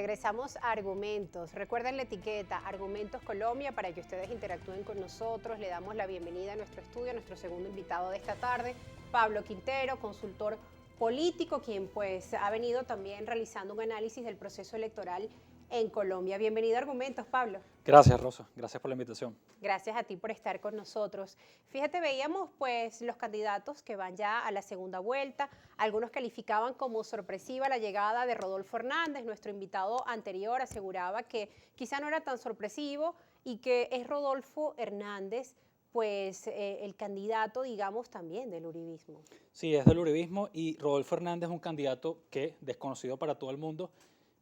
regresamos a Argumentos. Recuerden la etiqueta Argumentos Colombia para que ustedes interactúen con nosotros. Le damos la bienvenida a nuestro estudio, a nuestro segundo invitado de esta tarde, Pablo Quintero, consultor político, quien pues ha venido también realizando un análisis del proceso electoral en Colombia. Bienvenido a Argumentos, Pablo. Gracias, Rosa. Gracias por la invitación. Gracias a ti por estar con nosotros. Fíjate, veíamos pues los candidatos que van ya a la segunda vuelta. Algunos calificaban como sorpresiva la llegada de Rodolfo Hernández. Nuestro invitado anterior aseguraba que quizá no era tan sorpresivo y que es Rodolfo Hernández pues el candidato, digamos, también del uribismo. Sí, es del uribismo y Rodolfo Hernández es un candidato que, desconocido para todo el mundo,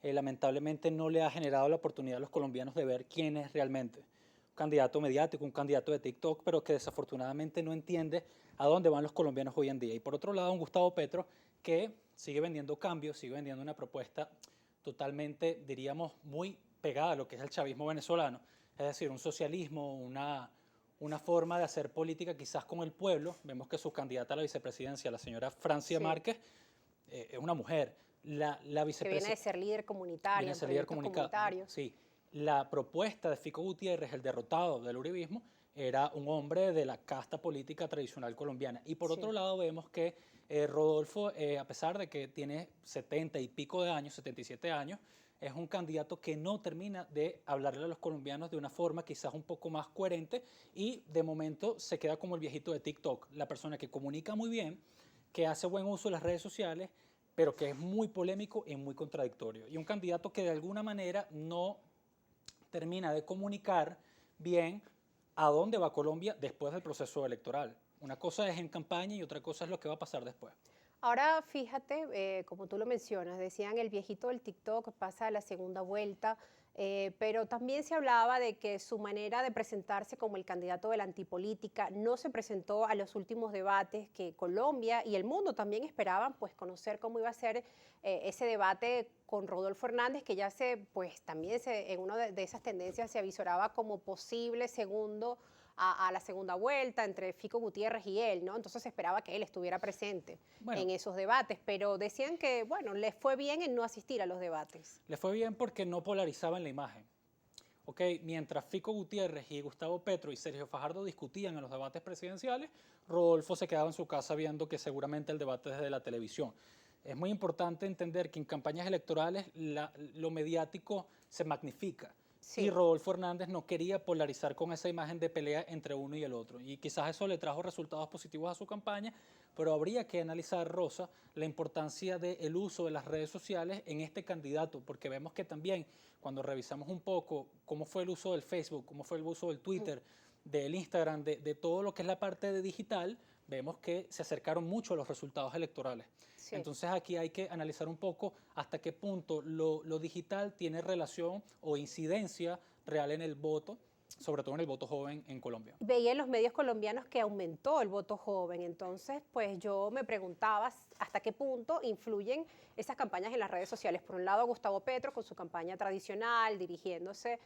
lamentablemente no le ha generado la oportunidad a los colombianos de ver quién es realmente. Un candidato mediático, un candidato de TikTok, pero que desafortunadamente no entiende a dónde van los colombianos hoy en día. Y por otro lado, un Gustavo Petro que sigue vendiendo cambios, sigue vendiendo una propuesta totalmente, diríamos, muy pegada a lo que es el chavismo venezolano. Es decir, un socialismo, una forma de hacer política quizás con el pueblo. Vemos que su candidata a la vicepresidencia, la señora Francia Sí. Márquez, es una mujer. La Que viene de ser líder comunitario, viene a en ser líder proyectos comunitarios. Sí, la propuesta de Fico Gutiérrez, el derrotado del uribismo, era un hombre de la casta política tradicional colombiana. Y por otro lado vemos que Rodolfo, a pesar de que tiene 70 y pico de años, 77 años, es un candidato que no termina de hablarle a los colombianos de una forma quizás un poco más coherente y de momento se queda como el viejito de TikTok, la persona que comunica muy bien, que hace buen uso de las redes sociales, pero que es muy polémico y muy contradictorio. Y un candidato que de alguna manera no termina de comunicar bien a dónde va Colombia después del proceso electoral. Una cosa es en campaña y otra cosa es lo que va a pasar después. Ahora fíjate, como tú lo mencionas, decían el viejito del TikTok pasa a la segunda vuelta, pero también se hablaba de que su manera de presentarse como el candidato de la antipolítica no se presentó a los últimos debates que Colombia y el mundo también esperaban pues conocer cómo iba a ser ese debate con Rodolfo Hernández, que ya pues también en una de esas tendencias se avisoraba como posible segundo a la segunda vuelta entre Fico Gutiérrez y él, ¿no? Entonces se esperaba que él estuviera presente Bueno, en esos debates, pero decían que, bueno, les fue bien en no asistir a los debates. le fue bien porque no polarizaban la imagen. Okay, mientras Fico Gutiérrez y Gustavo Petro y Sergio Fajardo discutían en los debates presidenciales, Rodolfo se quedaba en su casa viendo que seguramente el debate es desde la televisión. Es muy importante entender que en campañas electorales lo mediático se magnifica. Sí. Y Rodolfo Hernández no quería polarizar con esa imagen de pelea entre uno y el otro. Y quizás eso le trajo resultados positivos a su campaña, pero habría que analizar, Rosa, la importancia del uso de las redes sociales en este candidato, porque vemos que también cuando revisamos un poco cómo fue el uso del Facebook, cómo fue el uso del Twitter, del Instagram, de todo lo que es la parte de digital, vemos que se acercaron mucho a los resultados electorales. Sí. Entonces aquí hay que analizar un poco hasta qué punto lo digital tiene relación o incidencia real en el voto, sobre todo en el voto joven en Colombia. Veía en los medios colombianos que aumentó el voto joven, entonces pues yo me preguntaba hasta qué punto influyen esas campañas en las redes sociales. Por un lado Gustavo Petro con su campaña tradicional, dirigiéndose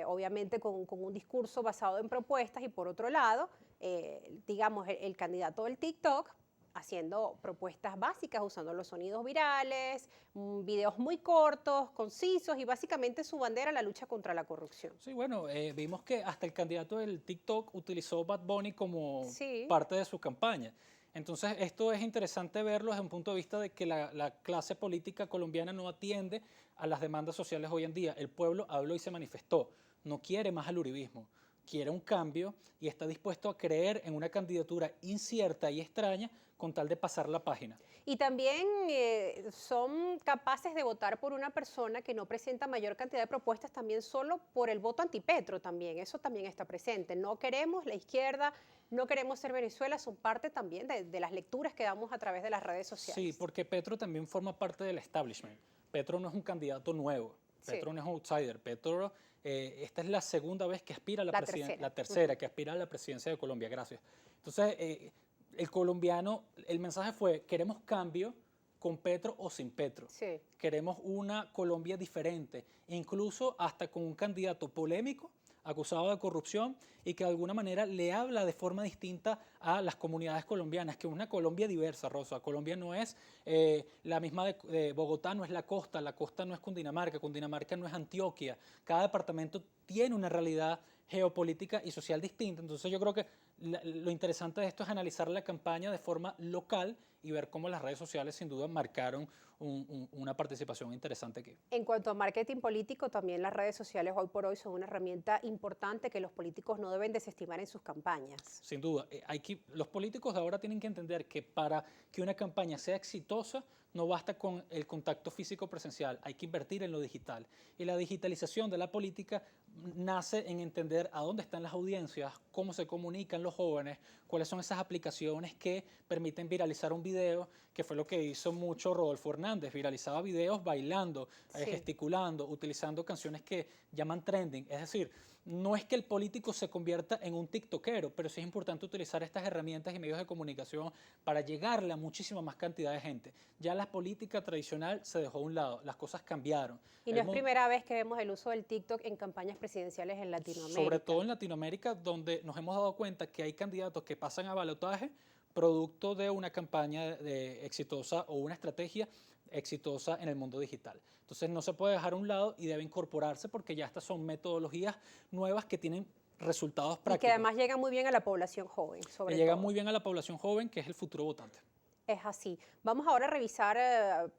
obviamente con un discurso basado en propuestas, y por otro lado, digamos, el candidato del TikTok haciendo propuestas básicas, usando los sonidos virales, videos muy cortos, concisos, y básicamente su bandera la lucha contra la corrupción. Sí, bueno, vimos que hasta el candidato del TikTok utilizó Bad Bunny como Sí. parte de su campaña. Entonces, esto es interesante verlo desde un punto de vista de que la clase política colombiana no atiende a las demandas sociales hoy en día. El pueblo habló y se manifestó. No quiere más al uribismo, quiere un cambio y está dispuesto a creer en una candidatura incierta y extraña con tal de pasar la página. Y también son capaces de votar por una persona que no presenta mayor cantidad de propuestas también solo por el voto antipetro también. Eso también está presente. No queremos la izquierda, no queremos ser Venezuela, son parte también de las lecturas que damos a través de las redes sociales. Sí, porque Petro también forma parte del establishment. Petro no es un candidato nuevo. Petro no es un outsider. Petro, esta es la segunda vez que aspira a la presidencia, la tercera que aspira a la presidencia de Colombia, gracias. Entonces, el colombiano, el mensaje fue, queremos cambio con Petro o sin Petro. Sí. Queremos una Colombia diferente, incluso hasta con un candidato polémico, acusado de corrupción y que de alguna manera le habla de forma distinta a las comunidades colombianas, que es una Colombia diversa, Rosa. Colombia no es la misma de Bogotá, no es la costa no es Cundinamarca no es Antioquia. Cada departamento tiene una realidad geopolítica y social distinta. Entonces yo creo que lo interesante de esto es analizar la campaña de forma local y ver cómo las redes sociales sin duda marcaron una participación interesante aquí. En cuanto a marketing político, también las redes sociales hoy por hoy son una herramienta importante que los políticos no deben desestimar en sus campañas. Sin duda, los políticos de ahora tienen que entender que para que una campaña sea exitosa, no basta con el contacto físico presencial, hay que invertir en lo digital. Y la digitalización de la política nace en entender a dónde están las audiencias, cómo se comunican los jóvenes, cuáles son esas aplicaciones que permiten viralizar un video, que fue lo que hizo mucho Rodolfo Hernández, viralizaba videos bailando, Sí. gesticulando, utilizando canciones que llaman trending, es decir, no es que el político se convierta en un tiktokero, pero sí es importante utilizar estas herramientas y medios de comunicación para llegarle a muchísima más cantidad de gente. Ya la política tradicional se dejó a un lado, las cosas cambiaron. Y no es primera vez que vemos el uso del TikTok en campañas presidenciales en Latinoamérica. Sobre todo en Latinoamérica, donde nos hemos dado cuenta que hay candidatos que pasan a balotaje producto de una campaña exitosa o una estrategia exitosa en el mundo digital. Entonces no se puede dejar a un lado y debe incorporarse porque ya estas son metodologías nuevas que tienen resultados prácticos. Y que además llegan muy bien a la población joven, sobre todo. Llegan muy bien a la población joven, que es el futuro votante. Es así. Vamos ahora a revisar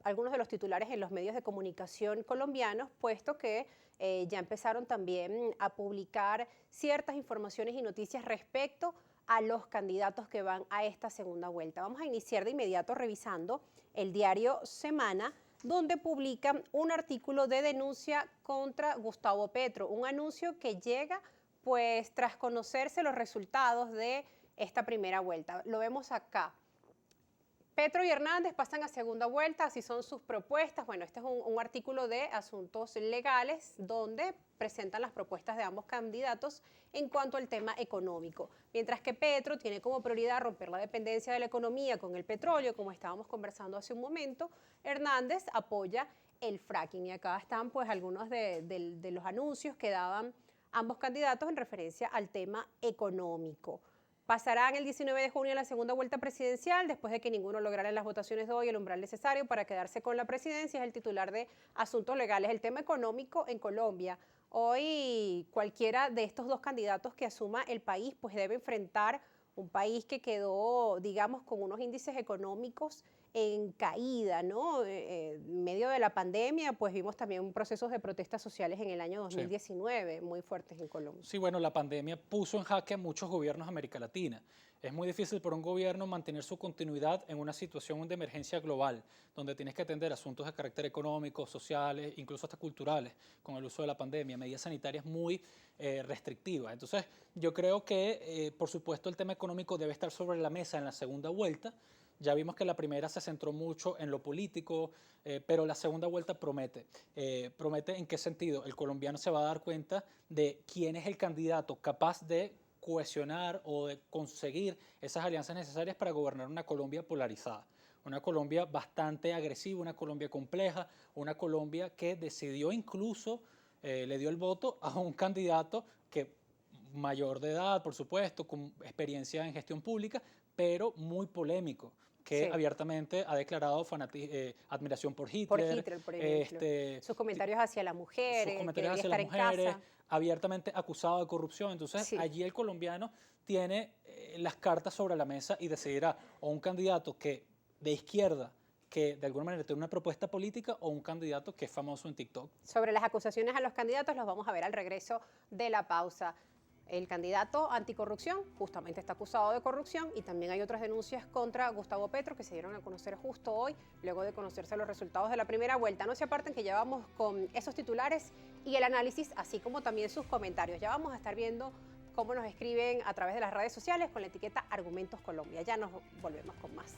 algunos de los titulares en los medios de comunicación colombianos, puesto que ya empezaron también a publicar ciertas informaciones y noticias respecto a los candidatos que van a esta segunda vuelta. Vamos a iniciar de inmediato revisando el diario Semana, donde publican un artículo de denuncia contra Gustavo Petro, un anuncio que llega pues tras conocerse los resultados de esta primera vuelta. Lo vemos acá. Petro y Hernández pasan a segunda vuelta, así son sus propuestas. Bueno, este es un artículo de asuntos legales donde presentan las propuestas de ambos candidatos en cuanto al tema económico. Mientras que Petro tiene como prioridad romper la dependencia de la economía con el petróleo, como estábamos conversando hace un momento, Hernández apoya el fracking. Y acá están pues algunos de los anuncios que daban ambos candidatos en referencia al tema económico. Pasarán el 19 de junio a la segunda vuelta presidencial, después de que ninguno lograra en las votaciones de hoy el umbral necesario para quedarse con la presidencia. Es el titular de Asuntos Legales. El tema económico en Colombia. Hoy cualquiera de estos dos candidatos que asuma el país, pues debe enfrentar un país que quedó, digamos, con unos índices económicos en caída, ¿no? En medio de la pandemia, pues vimos también procesos de protestas sociales en el año 2019 muy fuertes en Colombia. Sí, bueno, la pandemia puso en jaque a muchos gobiernos de América Latina. Es muy difícil para un gobierno mantener su continuidad en una situación de emergencia global, donde tienes que atender asuntos de carácter económico, sociales, incluso hasta culturales, con el uso de la pandemia, medidas sanitarias muy restrictivas. Entonces, yo creo que, por supuesto, el tema económico debe estar sobre la mesa en la segunda vuelta. Ya vimos que la primera se centró mucho en lo político, pero la segunda vuelta promete. ¿Promete en qué sentido? El colombiano se va a dar cuenta de quién es el candidato capaz de cohesionar o de conseguir esas alianzas necesarias para gobernar una Colombia polarizada. Una Colombia bastante agresiva, una Colombia compleja, una Colombia que decidió incluso, le dio el voto a un candidato que mayor de edad, por supuesto, con experiencia en gestión pública, pero muy polémico, que abiertamente ha declarado admiración por Hitler. Por Hitler, por ejemplo. Sus comentarios hacia la mujer, sus comentarios hacia las mujeres, abiertamente acusado de corrupción. Entonces, allí el colombiano tiene las cartas sobre la mesa y decidirá o un candidato que de izquierda, que de alguna manera tiene una propuesta política, o un candidato que es famoso en TikTok. Sobre las acusaciones a los candidatos los vamos a ver al regreso de la pausa. El candidato anticorrupción justamente está acusado de corrupción y también hay otras denuncias contra Gustavo Petro que se dieron a conocer justo hoy, luego de conocerse los resultados de la primera vuelta. No se aparten que ya vamos con esos titulares y el análisis, así como también sus comentarios. Ya vamos a estar viendo cómo nos escriben a través de las redes sociales con la etiqueta Argumentos Colombia. Ya nos volvemos con más.